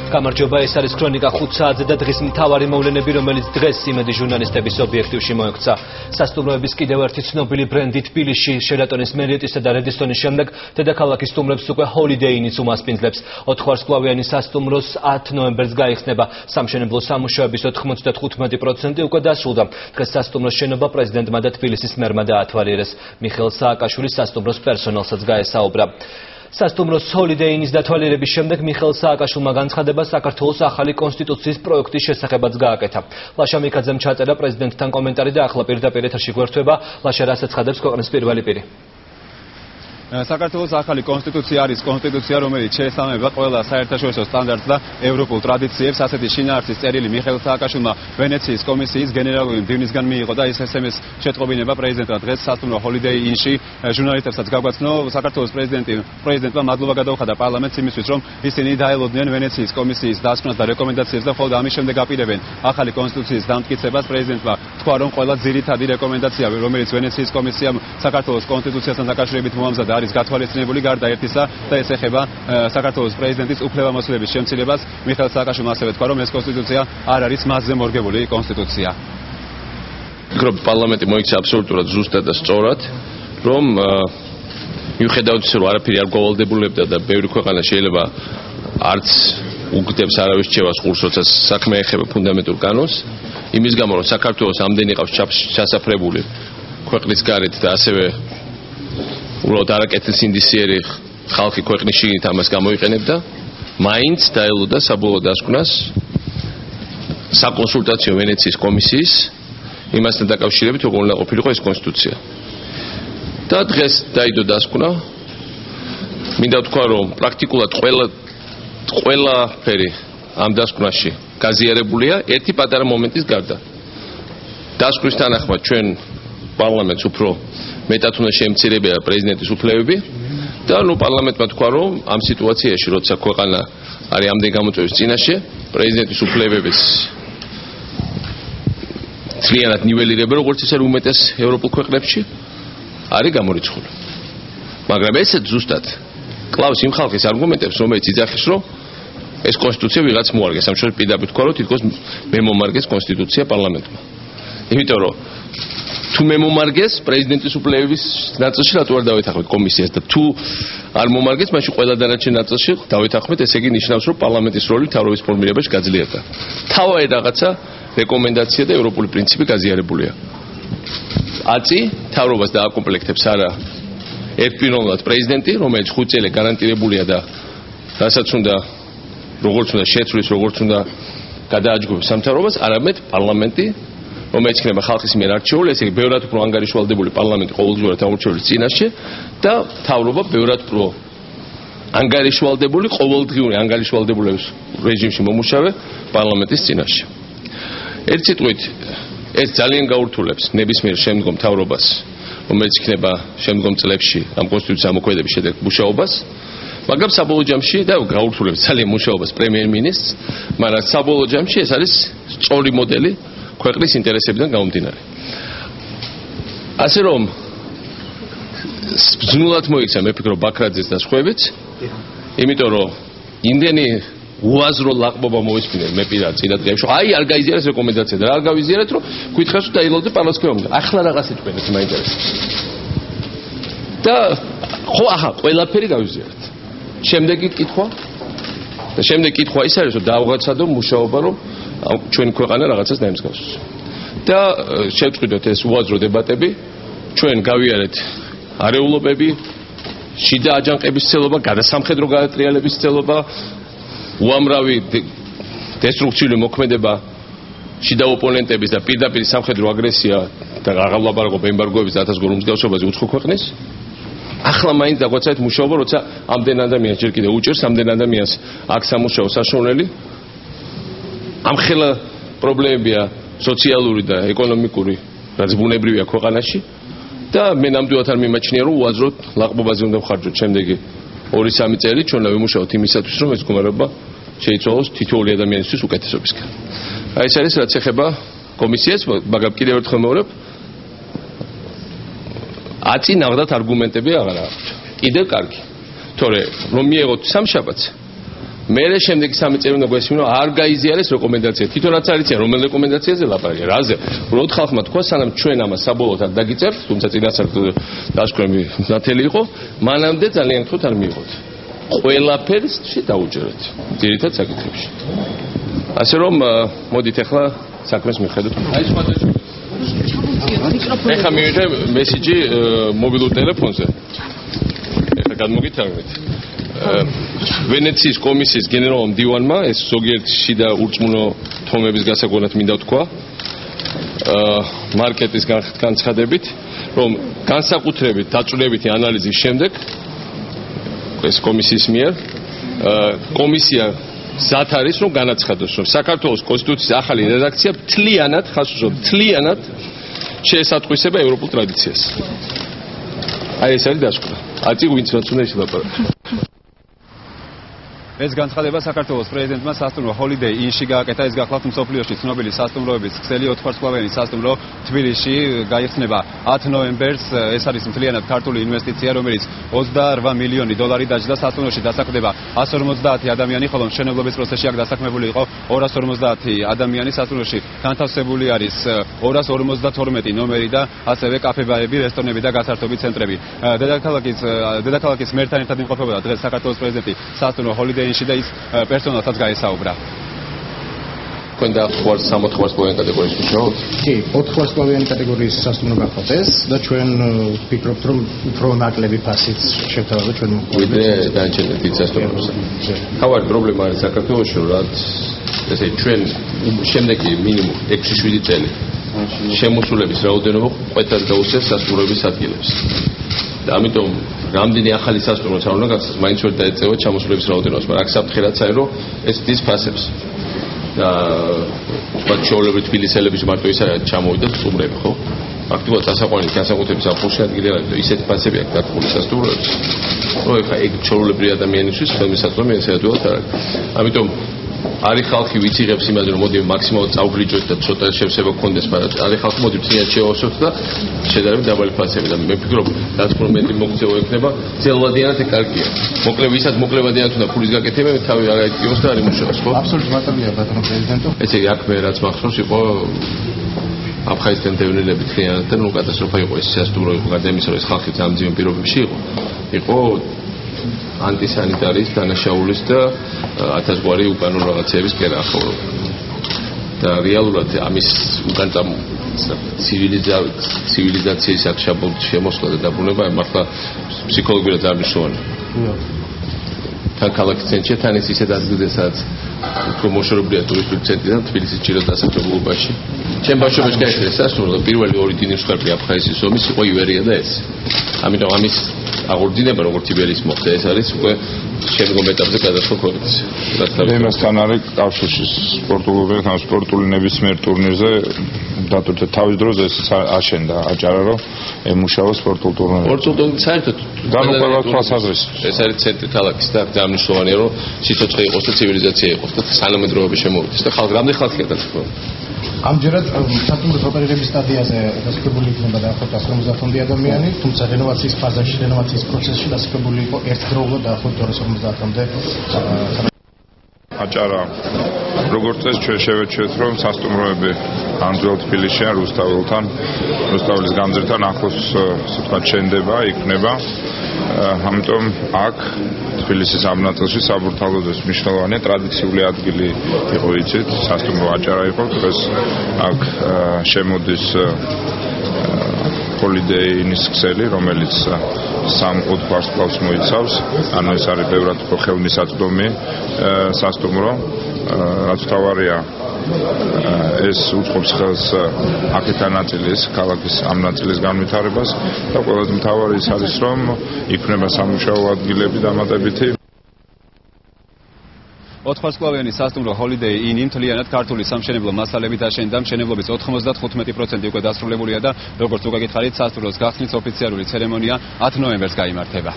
გამარჯობა, ეს არის ქრონიკა 5 საათზე და დღის მთავარი მოვლენები, რომელიც დღეს იმედი ჟურნალისტების ობიექტივში მოექცა. სასტუმროების კიდევ ერთი ცნობილი ბრენდი თბილისში შირატონის მერიეტისა და რედისტონის შემდეგ დედაქალაქის სტუმრებს უკვე ჰოლიდეი ინიც უმასპინძლებს. 4 ვარსკვლავიანი სასტუმროს 10 ნოემბერს გაიხსნება. სამშენებლო სამუშაოების 95% უკვე დასრულდა. დღეს სასტუმროს შენობა პრეზიდენტმა და თბილისის მერმა დაათვალიერეს. მიხეილ სააკაშვილის სასტუმროს პერსონალსაც გაესაუბრა. სასტუმროს ჰოლიდეი ინის დათვალიერების შემდეგ მიხეილ სააკაშვილმა განცხადება საქართველოს ახალი კონსტიტუციის პროექტის შესახებაც გააკეთა. ლაშა მიქაძემ ჩაწერა პრეზიდენტთან კომენტარი და ახლა პირდაპირ ეთერში გვერდება. ლაშა, რას ეცხადებს ქვეყნის პირველი პირი? საქართველოს ახალი კონსტიტუცია არის კონსტიტუცია, რომელიც შეესაბამება ყველა საერთაშორისო სტანდარტს და ევროპულ ტრადიციებს. ასეთი შინაარსის წერილი მიხეილ სააკაშვილმა ვენეციის კომისიის გენერალური მდივნისგან მიიღო და ის SMS შეტყობინება პრეზიდენტმა დღეს სასტუმრო ჰოლიდეი ინში ჟურნალისტებსაც გაგვაცნო. საქართველოს პრეზიდენტმა მადლობა გადაუხადა პარლამენტს იმისთვის, რომ ისინი დაელოდნენ ვენეციის კომისიის დასკვნას და რეკომენდაციებს და მხოლოდ ამის შემდეგ აპირებენ ახალი კონსტიტუციის დამტკიცებას. პრეზიდენტმა თქვა, რომ ყველა ძირითადი რეკომენდაცია, რომელიც ვენეციის კომისიამ საქართველოს კონსტიტუციასთან დაკავშირებით მოამზადა, არის გათვალისწინებული გარდა ერთისა და ეს ეხება საქართველოს პრეზიდენტის უფლებამოსილების შემცირებას. მიხეილ სააკაშვილმა ასევე თქვა, რომ ეს კონსტიტუცია არ არის მასზე მორგებული კონსტიტუცია. ვფიქრობ, პარლამენტი მოიქცა აბსოლუტურად ზუსტად და სწორად, რომ მიუხედავად იმისა, რომ არაფერი არ გავალდებულებდა და ბევრი ქვეყანა შეიძლება არც უგდებს არავის რჩევას ყურს, როცა საქმე ეხება ფუნდამენტურ კანონს, იმის გამო, რომ საქართველოს ამდენი ყავს ჩასაფრებული ქვეყნის გარეთ და ასევე უბრალოდ არაკეთილ ინდისიერი ხალხი ქვეყნის შიგნით ამას გამოიყენებდა, მაინც დაელოდა საბოლოო დასკვნას საკონსულტაციო ვენეციის კომისიის იმასთან დაკავშირებით, როგორ უნდა ყოფილიყო ეს კონსტიტუცია. და დღეს დაიდო დასკვნა. მინდა ვთქვა, რომ პრაქტიკულად ყველაფერი ამ დასკვნაში გაზიარებულია ერთი პატარა მომენტის გარდა. დასკვნის თანახმად ჩვენ პარლამენტს უფრო მეტად უნდა შეემცირებინა პრეზიდენტის უფლებები და პარლამენტმა თქვა, რომ ამ სიტუაციაში, როცა ქვეყანა არის ამდენი გამოწვევის წინაშე, პრეზიდენტის უფლებების ძალიანად ნიველირება, როგორც ისე უმეტეს ევროპულ ქვეყნებში, არის გამორიცხული. მაგრამ ესეც ზუსტად კლავს იმ ხალხის არგუმენტებს, რომელიც იძახის, რომ ეს კონსტიტუცია ვიღაც მოარგეს. ამ შემთხვევაში პირდაპირ თქვა, რომ თითქოს მე მომარგეს კონსტიტუცია პარლამენტმა. იმიტომ რომ თუ მე მომარგეს პრეზიდენტის უფლებების ნაწილში რატო არ დავეთანხმეთ კომისიას და თუ არ მომარგეს, მაშინ ყველა დანარჩენ ნაწილში დავეთანხმეთ, ესე იგი ნიშნავს, რომ პარლამენტის როლი მთავრობის ფორმირებაში გაძლიერდა. თავი რაღაცა რეკომენდაცია და ევროპული პრინციპი გაზიარებულია. აწი მთავრობას დააკომპლექტებს არა ერთპიროვნულად პრეზიდენტი, რომელიც 5 წელი გარანტირებულია და რასაც უნდა როგორც უნდა შეცვლის, როგორც უნდა გადააჯგუფოს სამთავრობას, არამედ პარლამენტი, რომელიც იქნება ხალხის მიერ არჩეული, ესე იგი ბევრად უფრო ანგარიშვალდებული პარლამენტი ყოველდღიურად ამორჩეულის წინაშე და მთავრობა ბევრად უფრო ანგარიშვალდებული, ყოველდღიური ანგარიშვალდებულების რეჟიმში მომუშავე პარლამენტის წინაშე. ერთ სიტყვით, ეს ძალიან გაურთულებს ნებისმიერ შემდგომ მთავრობას, რომელიც იქნება შემდგომ წლებში ამ კონსტიტუციის ამოქმედების შედეგად მუშაობას, მაგრამ საბოლოო ჯამში და გაურთულებს ძალიან მუშაობას პრემიერ-მინისტრს, მაგრამ საბოლოო ჯამში ეს არის სწორი მოდელი ქვეყნის ინტერესებიდან გამომდინარე. ასე რომ ბრძნულად მოიქცა მე ფიქრობ ბაქრაძეს და სხვაებიც, იმიტომ რომ იმდენი უაზრო ლაყბობა მოისმინეს მე პირად წინა დღეებში. აი არ გაიზიარეს რეკომენდაცია და არ გავიზიარეთ, რომ გითხართ და დაილოდეთ პარლამენტში. ახლა რაღაც იტყვენეთ მაინტერესებს. და ხო ახლა ყველაფერი გავიზიარეთ. შემდეგი კითხვა და შემდეგ კითხვა ის არის, რომ დავღაცადო მუშაობა, რომ ჩვენი ქვეყანა რაღაცას დაემსგავსოს. და შევწყვიტოთ ეს უაზრო დებატები, ჩვენ გავიარეთ არეულობები, შიდა აჯანყების ცელობა, გადასამხედრო გადატრიალების ცელობა, უამრავი დესტრუქციული მოქმედება შიდა ოპონენტების და პირდაპირ სამხედრო აგრესია და აღავლაბარღობა ემბარგოების 1000 გორ მსგავსობაზე უცხო ქვეყნის. ახლა მაინც დაგვაცადეთ მუშაობა, როცა ამდენ ადამიანს ჯერ კიდევ უჭერს, ამდენ ადამიანს აქ სამუშაო საშუალებელი. ამხელა პრობლემებია სოციალური და ეკონომიკური, რაც ბუნებრივია ქვეყანაში და მე ნამდვილად არ მიმაჩნია, რომ უაზროდ ლაყბობაზე უნდა ვხარჯოთ შემდეგი 2-3 წელი, ჩვენ ვიმუშაოთ იმისათვის, რომ ეს მდგომარეობა შეიცვალოს თითოეული ადამიანისთვის უკეთესობისკენ. აი ეს არის რაც ეხება კომისიას, მაგრამ კიდევ ერთხელ მეუბნებ, აწი ნაღდათ არგუმენტები აღარ აქვს. კიდევ კარგი. თორე რომ მიიღოთ სამშაბათს მერე შემდეგი 3 წელი უნდა გვესმინო არ გაიზიარეს რეკომენდაცია. თვითონ რაც არ იციან რომელ რეკომენდაციაზე ლაპარაკია. რაზე? უბრალოდ ხალხმა თქვა სანამ ჩვენ ამას საბოლოოდ არ დაგიწერთ, თუმცა წინასწარ დასკვნები ნათელი იყო, მანამდე ძალიან გთხოვთ არ მიიღოთ. ყველაფერს შედაუჯერეთ ძირითად საკითხებში. ასე რომ მოდით ახლა საქმეს მივხედოთ. აი სხვადასხვა ეხლა მივიღე მესიჯი მობილურ ტელეფონზე. ეხლა გადმოგითხრათ. ვენეციის კომისიის გენერალურ მდივანმა ეს ზოგიერთი შიდა ურწმუნო თომების გასაგონად მინდა ვთქვა. მარკეტის განცხადებით, რომ განსაკუთრებით დაწვრილებითი ანალიზის შემდეგ ეს კომისიის მიერ კომისია ზათ არის რომ განაცხადოს რომ საქართველოს კონსტიტუციის ახალი რედაქცია მთლიანად ხას უსვამს მთლიანად შეესატყვისება ევროპულ ტრადიციას. აი ეს არის დასკვნა. აწი ვინც რაც უნდა ისლაპარაკოს. ეს განცხადება საქართველოს პრეზიდენტმა სასტუმრო Holiday Inn-ში გააკეთა. ეს გახლავთ მსოფლიოში ცნობილი სასტუმროების ქსელი 4-ვარსკვლავიანი სასტუმრო თბილისში გაიხსნება 10 ნოემბერს. ეს არის მთლიანად ქართული ინვესტიცია, რომელიც 28 მილიონი დოლარი დაჯდა. სასტუმროში დასაქმდება 150 ადამიანი, ხოლო მშენებლობის პროცესში აქ დასაქმებული იყო 250 ადამიანი. სასტუმროში განთავსებული არის 252 ნომერი და ასევე კაფე-ბარები, რესტორნები და გასართობი ცენტრები. დედაქალაქის მერთან ერთად იმყოფებოდა დღეს საქართველოს პრეზიდენტი სასტუმრო Holiday Inn-ში და ის პერსონალსაც გაესაუბრა. თქვენ დაახლოებით 60-ვარსკვლავიანი კატეგორიის მუშაობთ? კი, 4-ვარსკვლავიანი კატეგორიის სასტუმრო გახლავთ ეს და ჩვენ ვფიქრობთ, რომ უფრო ნაკლები ფასით შევთავაზოთ ჩვენ ვიდრე დანარჩენ დიდ სასტუმროებს. თავარი პრობლემა არის საქართველოში, რაც ესე ჩვენ შემდეგი მინიმუმ 6-7 წელი შემოსულების რაოდენობა ყვეთად გაუწევს სასტუმროების ადგილებს. და ამიტომ რამდენი ახალი სასტუმროც არ უნდა გახსნას, მაინც ვერ დაეწევა ჩამოსულების რაოდენობას, მაგრამ აქ საფრთხე რაც არის, რომ ეს დის ფასებს. და თქვათ ჩვეულებრივ თბილისელების მარტო ის არის ჩამოვიდათ სტუმრები, ხო? ფაქტობრივად დასაყვანით განსაკუთრებით საფრთხე ადგილი არის, რომ ისეთი ფასები აქვს დაკრული სასტუმროებს. რომ ეხლა ეგ ჩვეულებრივი ადამიანისთვის ხელმისაწვდომი ესეთუათ არის. ამიტომ არის ხალხი ვიციღებს იმაზე რომ მოდი მაქსიმალურად წავგრიჯოთ და ცოტა შევსება გქონდეს, მაგრამ არის ხალხი მოდი მთლიანად შევასოთ და შედარებით დაბალი ფასები და მე ვფიქრობ რაც პრომენტი მოქცევა ექნება ძელვადიანად კარგია. მოკლედ ვისაც მოკლევადიანად უნდა ფულის გაკეთება, თავი არ აიტკიოს და არ იმუშაოს, ხო? აბსოლუტურად მარტივია ბატონო პრეზიდენტო. ესე იგი აქ მე რაც მახსოვს იყო აფხაზეთიდან დევნილები თლიანად და ნუ კატასტროფა იყო ეს სასტუმრო იყო გარდა იმისა რომ ეს ხალხი ძალიან მძიმე პირობებში იყო ანტისანიტარიის დანაშაულის და 1000 გვარი უკანონო რაღაცების კერახო. და რეალურად ამის უკან ცივილიზაციის აქ შემოსვლა და დაბრუნება მართლა ფსიქოლოგიურად ძალიან მნიშვნელოვანია. თან ქალაქის ცენტრში თან ის ისეთ ადგილზე სადაც უფრო მოშორებულია ტურისტული ცენტრი და თბილისის ჭირო დასახლებულობაში. ჩემ ბავშვობაში გაიხსნა სასტუმრო და პირველი ორი დიდი მსხვერპლი აფხაზეთის ომის იყო ივერია და ეს. ამიტომ ამის აღორძინება როგორც იბერიის მოხდა ეს არის უკვე შემდგომ ეტაპზე გადასხვა ქვეყნის. იმასთან არის კავშირში სპორტული ნებისმიერ ტურნირზე დატვირთე თავის დროს ეს აშენდა აჭარა რომ ემუშაოს სპორტულ ტურნირზე. სპორტულ საერთოდ განუყევად თვალსაზრისით. ეს არის ცენტრი ქალაქის და ძალიან მნიშვნელოვანია რომ სიცოცხლე იყოს და ცივილიზაცია იყოს და თანამედროვეობა შემოვიდეს და რამდენი ხალხია დასაქმებული. ამჯერად სასტუმროს ოპერირების სტადიაზე დასაქმებული იქნება დაახლოებით 150 ადამიანი, თუმცა რენოვაციის ფაზაში, რენოვაციის პროცესში დასაქმებული იყო ერთდროულად დაახლოებით 250-მდე. აჭარა როგორც წეს ჩვენ შევეჩვენეთ რომ სასტუმროები ამძველ თბილისში ან რუსთაველის გამზირთან ახლოს ასე ვთქვათ შენდება, იქნება. ამიტომ აქ თბილისის ამ ნაწილში საბურთალოდეს მნიშვნელოვანია ტრადიციული ადგილი იყო იცით, სასტუმრო აჭარა იყო, დღეს აქ შემოდის Holiday Inn-ის ქსელი, რომელიც 3-4 ვარსკვლავს მოიცავს, ანუ ეს არის ბევრად უფრო ხელმისაწვდომი სასტუმრო, რაც თავარია ეს უწყობს ხელს აქეთან ნაწილის, ქალაქის ამ ნაწილის განვითარებას და ყველაზე მთავარი ის არის, რომ იქნება სამუშაო ადგილები დამატებითი. 4-ვარსკვლავიანი სასტუმრო Holiday Inn-ი მთლიანად ქართული სამშენებლო მასალებით აშენდა. მშენებლობის 95% უკვე დასრულებულია და როგორც უკვე გითხარით, სასტუმროს გახსნის ოფიციალური ცერემონია 10 ნოემბერს გაიმართება.